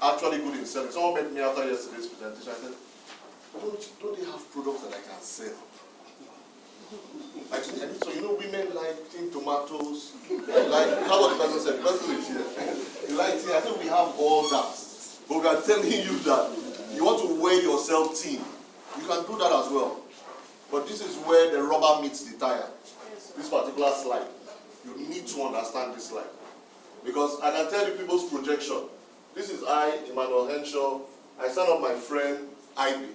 actually good in selling. Someone met me after yesterday's presentation. I said, don't they have products that I can sell? So you know, women like tomatoes. Like how what the person said. The person is here. You like tea. I think we have all that. But we are telling you that you want to wear yourself thin. You can do that as well. But this is where the rubber meets the tire. This particular slide. You need to understand this slide. Because I can tell you people's projection. This is Emmanuel Henshaw. I sign up my friend, IB.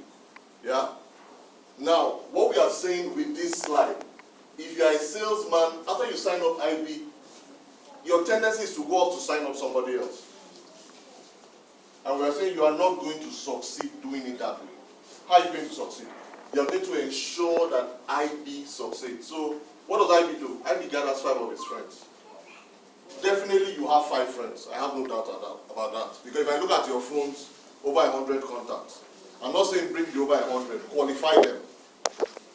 Yeah? Now, what we are saying with this slide, if you are a salesman, after you sign up IB, your tendency is to go out to sign up somebody else. And we are saying you are not going to succeed doing it that way. How are you going to succeed? You are going to ensure that IB succeeds. So, what does IB do? IB gathers 5 of his friends. Definitely you have 5 friends. I have no doubt about that. Because if I look at your phones, over 100 contacts. I'm not saying bring the over 100, qualify them.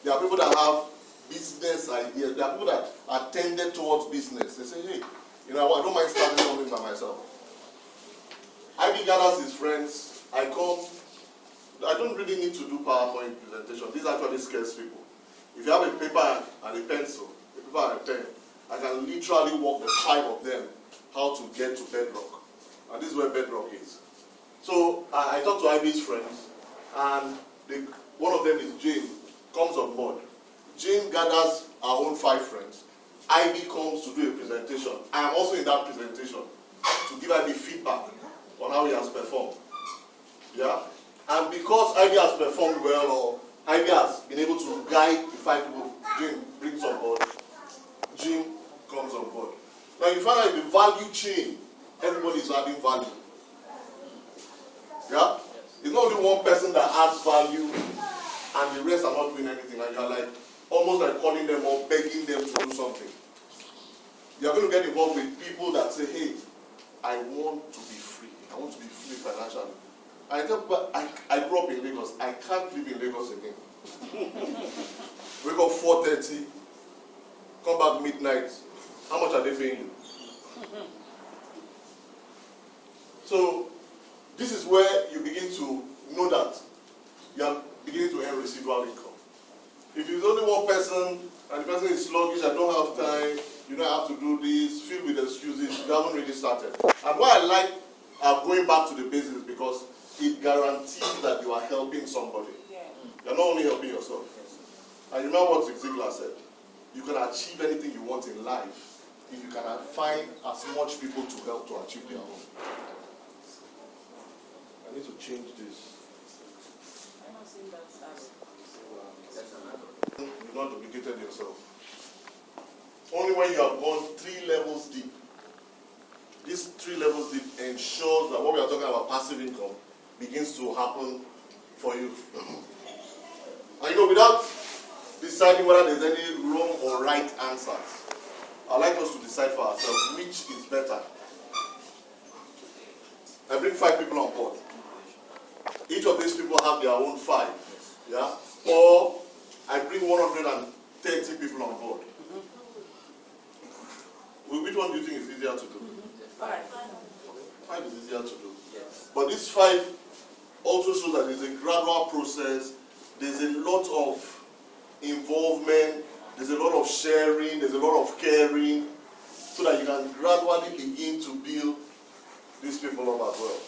There are people that have business ideas. There are people that are tended towards business. They say, hey, you know, I don't mind starting something by myself. IB gathers his friends. I come. I don't really need to do PowerPoint presentation. This actually scares people. If you have a paper and a pencil, a paper and a pen, I can literally walk the 5 of them how to get to bedrock. And this is where bedrock is. So I talked to IB's friends, and one of them is Jane, comes on board. Jane gathers our own 5 friends. IB comes to do a presentation. I am also in that presentation to give IB feedback on how he has performed. Yeah? And because IB has performed well, or IB has been able to guide the 5 people Jane brings on board, Jane comes on board. Now you find out in the value chain, everybody is adding value. Yeah? It's not only one person that adds value and the rest are not doing anything, and you're like almost like calling them or begging them to do something. You're going to get involved with people that say, hey, I want to be free. I want to be free financially. I tell people, I grew up in Lagos. I can't live in Lagos again. Wake up 4:30, come back midnight. How much are they paying you? So this is where you begin to know that you are beginning to earn residual income. If it's only one person and the person is sluggish, I don't have time, you know, I have to do this, filled with excuses, you haven't really started. And why I like going back to the basics, because it guarantees that you are helping somebody. You're not only helping yourself. And you know what Zig Ziglar said? You can achieve anything you want in life if you can find as much people to help to achieve their own. I need to change this. I'm not saying that You've not duplicated yourself. Only when you have gone 3 levels deep. This 3 levels deep ensures that what we are talking about, passive income, begins to happen for you. And you know, without deciding whether there's any wrong or right answers, I'd like us to decide for ourselves which is better. I bring 5 people on board. Each of these people have their own 5. Yeah? Or I bring 130 people on board. Which one do you think is easier to do? 5. 5 is easier to do. Yes. But this 5 also shows that there's a gradual process. There's a lot of involvement. There's a lot of sharing. There's a lot of caring, so that you can gradually begin to build these people up as well.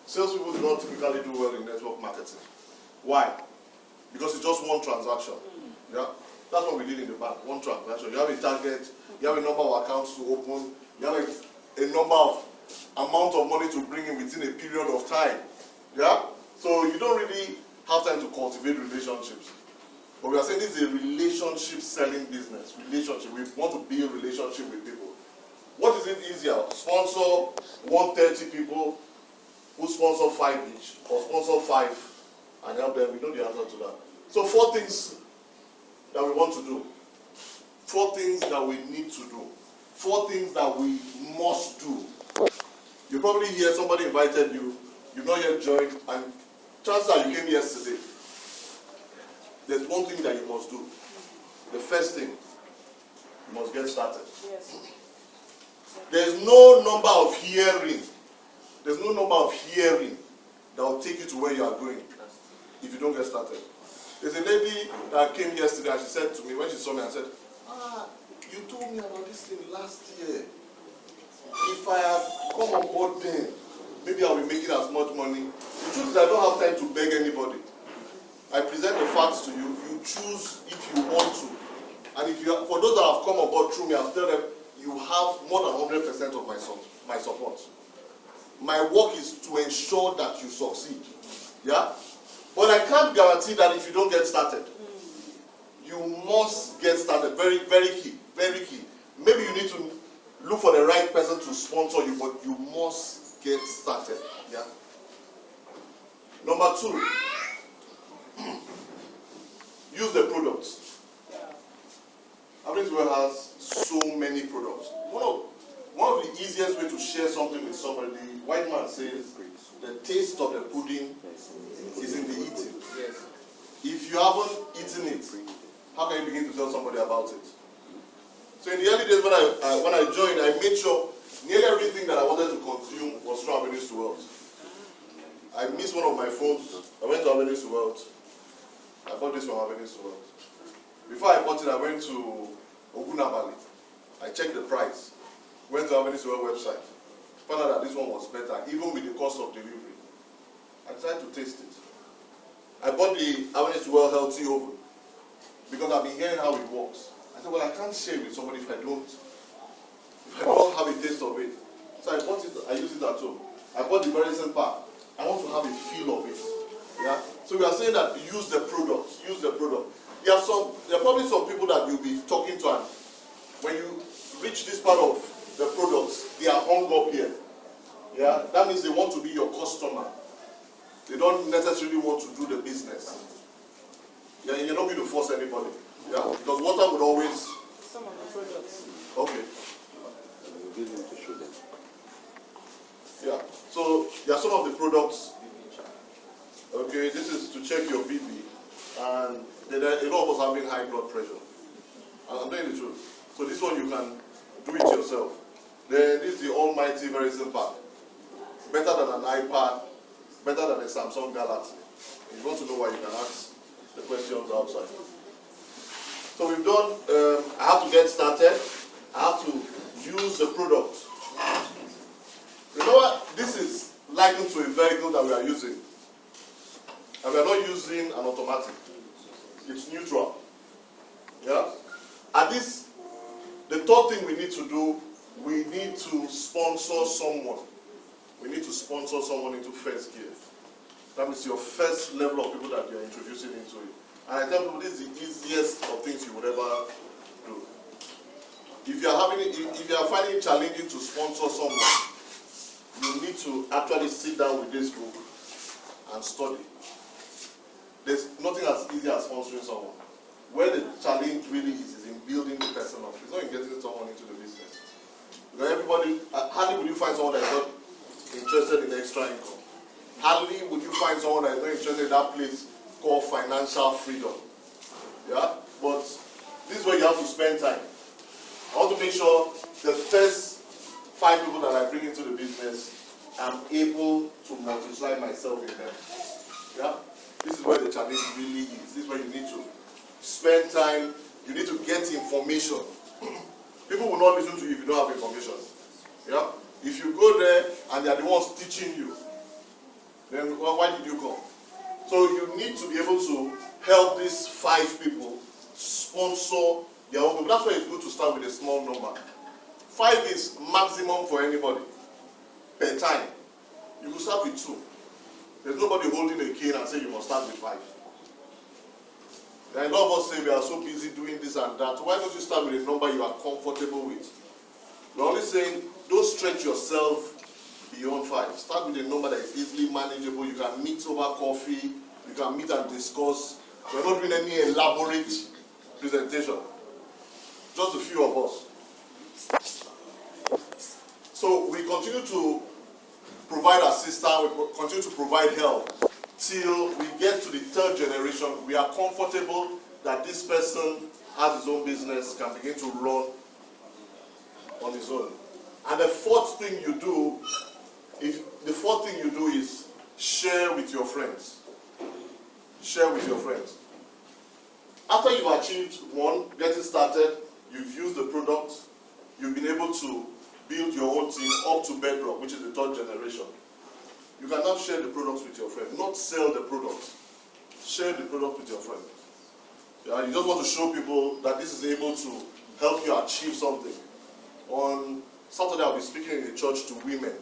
Salespeople do not typically do well in network marketing. Why? Because it's just one transaction. Yeah? That's what we did in the bank. One transaction. You have a target, you have a number of accounts to open, you have a number of amount of money to bring in within a period of time. Yeah? So you don't really have time to cultivate relationships. But we are saying this is a relationship selling business. Relationship. We want to build relationship with people. What is it easier? Sponsor 130 people who sponsor 5 each, or sponsor 5 and help them? We know the answer to that. So 4 things that we want to do. 4 things that we need to do. 4 things that we must do. You probably hear somebody invited you, you've not yet joined, and chances are you came yesterday. There's one thing that you must do. The first thing, you must get started. Yes. There's no number of hearing. There's no number of hearing that will take you to where you are going if you don't get started. There's a lady that came yesterday and she said to me, when she saw me, and said, you told me about this thing last year. If I had come on board then, maybe I'll be making as much money. The truth is I don't have time to beg anybody. I present the facts to you. You choose if you want to. And if you, for those that have come on board through me, I'll tell them, you have more than 100% of my support. My work is to ensure that you succeed. Yeah? But I can't guarantee that if you don't get started. You must get started. Very, very key. Very key. Maybe you need to look for the right person to sponsor you, but you must get started. Yeah? Number 2, use the products. HARCOURT has so many products. One of the easiest way to share something with somebody, the white man says, the taste of the pudding is in the eating. If you haven't eaten it, how can you begin to tell somebody about it? So in the early days when I joined, I made sure nearly everything that I wanted to consume was through Avenues to Wealth. I missed one of my phones. I went to Avenues to Wealth. I bought this from Avenues to Wealth. Before I bought it, I went to Valley. I checked the price. Went to Avenues to Wealth website. Found out that this one was better, even with the cost of delivery. I decided to taste it. I bought the Avenues to Wealth healthy oven because I've been hearing how it works. I said, well, I can't share it with somebody if I don't have a taste of it. So I bought it, I use it at home. I bought the medicine pack. I want to have a feel of it. Yeah? So we are saying that use the product. Use the product. There are probably some people that you'll be talking to, and when you reach this part of the products, they are hung up here. Yeah? That means they want to be your customer. They don't necessarily want to do the business. Yeah, you're not going to force anybody. Yeah? Because water would always... Some of the products. Okay. We'll give them to show them. Yeah. So, there are some of the products. Okay, this is to check your BP. And a lot of us having high blood pressure. And I'm telling the truth. So this one you can do it yourself. Then this is the almighty very simple. Better than an iPad, better than a Samsung Galaxy. If you want to know why, you can ask the questions outside. So we've done, I have to get started. I have to use the product. Remember, this is likened to a vehicle that we are using. And we are not using an automatic. It's neutral. Yeah? And this, the third thing we need to do, we need to sponsor someone. We need to sponsor someone into first gear. That means your first level of people that you're introducing into it. And I tell people this is the easiest of things you would ever do. If you are finding it challenging to sponsor someone, you need to actually sit down with this book and study. There's nothing as easy as sponsoring someone. Where the challenge really is in building the person up. It's not in getting someone into the business. Because everybody, hardly would you find someone that is not interested in extra income. Hardly would you find someone that is not interested in that place called financial freedom. Yeah? But this is where you have to spend time. I want to make sure the first 5 people that I bring into the business, I'm able to multiply myself in them. Yeah? This is where the challenge really is. This is where you need to spend time. You need to get information. People will not listen to you if you don't have information. Yeah? If you go there and they are the ones teaching you, then why did you come? So you need to be able to help these 5 people sponsor their own people. That's why it's good to start with a small number. 5 is maximum for anybody per time. You can start with 2. There's nobody holding a cane and saying you must start with 5. There are a lot of us say we are so busy doing this and that. Why don't you start with a number you are comfortable with? We're only saying don't stretch yourself beyond 5. Start with a number that is easily manageable. You can meet over coffee. You can meet and discuss. We're not doing any elaborate presentation. Just a few of us. So we continue to provide assistance, we continue to provide help till we get to the 3rd generation. We are comfortable that this person has his own business, can begin to run on his own. And the fourth thing you do is share with your friends. Share with your friends. After you've achieved one, getting started, you've used the product, you've been able to build your own team up to bedrock, which is the third generation. You cannot share the products with your friends, not sell the products. Share the product with your friends. Yeah, you just want to show people that this is able to help you achieve something. On Saturday, I'll be speaking in a church to women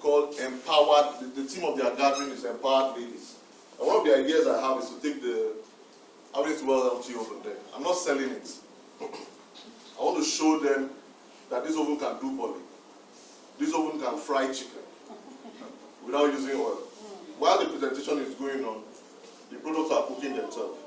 called Empowered. The theme of their gathering is Empowered Ladies. And one of the ideas I have is to take the Average Well LT oven there. I'm not selling it. I want to show them that this oven can do poly. This oven can fry chicken without using oil. While the presentation is going on, the products are cooking themselves.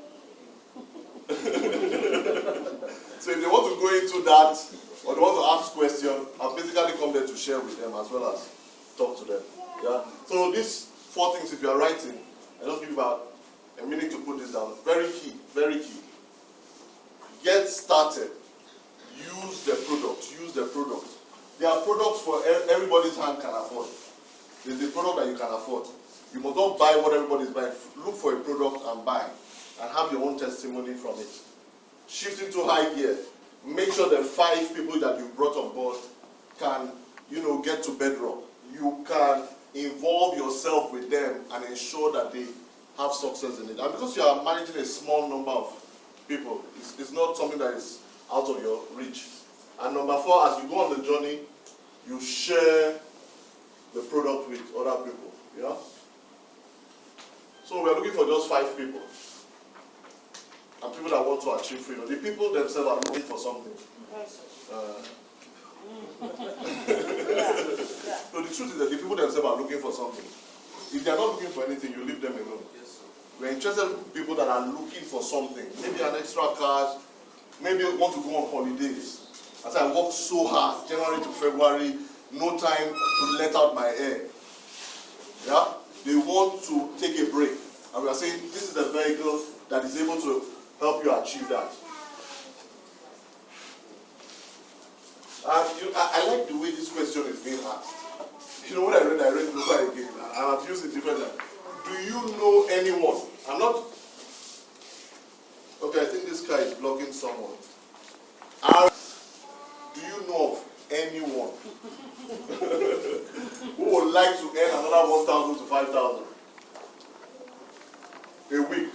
So if they want to go into that, or they want to ask questions, I've basically come there to share with them as well as talk to them. Yeah. So these four things, if you are writing, I just give you about a minute to put this down. Very key, very key. Get started. Use the product. Use the product. There are products for everybody's hand can afford. There's a product that you can afford. You must not buy what everybody is buying. Look for a product and buy, and have your own testimony from it. Shift into high gear. Make sure the 5 people that you brought on board can, get to bedrock. You can involve yourself with them and ensure that they have success in it. And because you are managing a small number of people, it's not something that is out of your reach. And number 4, as you go on the journey, you share the product with other people. Yeah? So we're looking for just 5 people. And people that want to achieve freedom. The people themselves are looking for something. So the truth is that the people themselves are looking for something. If they are not looking for anything, you leave them alone. We're interested in people that are looking for something. Maybe an extra cash. Maybe want to go on holidays. As I work so hard, January to February, no time to let out my hair. Yeah? They want to take a break. And we are saying this is a vehicle that is able to help you achieve that. And I like the way this question is being asked. When I read it over again, and I've used it differently. Do you know anyone? I'm not. Okay, I think this guy is blocking someone. Do you know of anyone who would like to earn another 1,000 to 5,000 a week?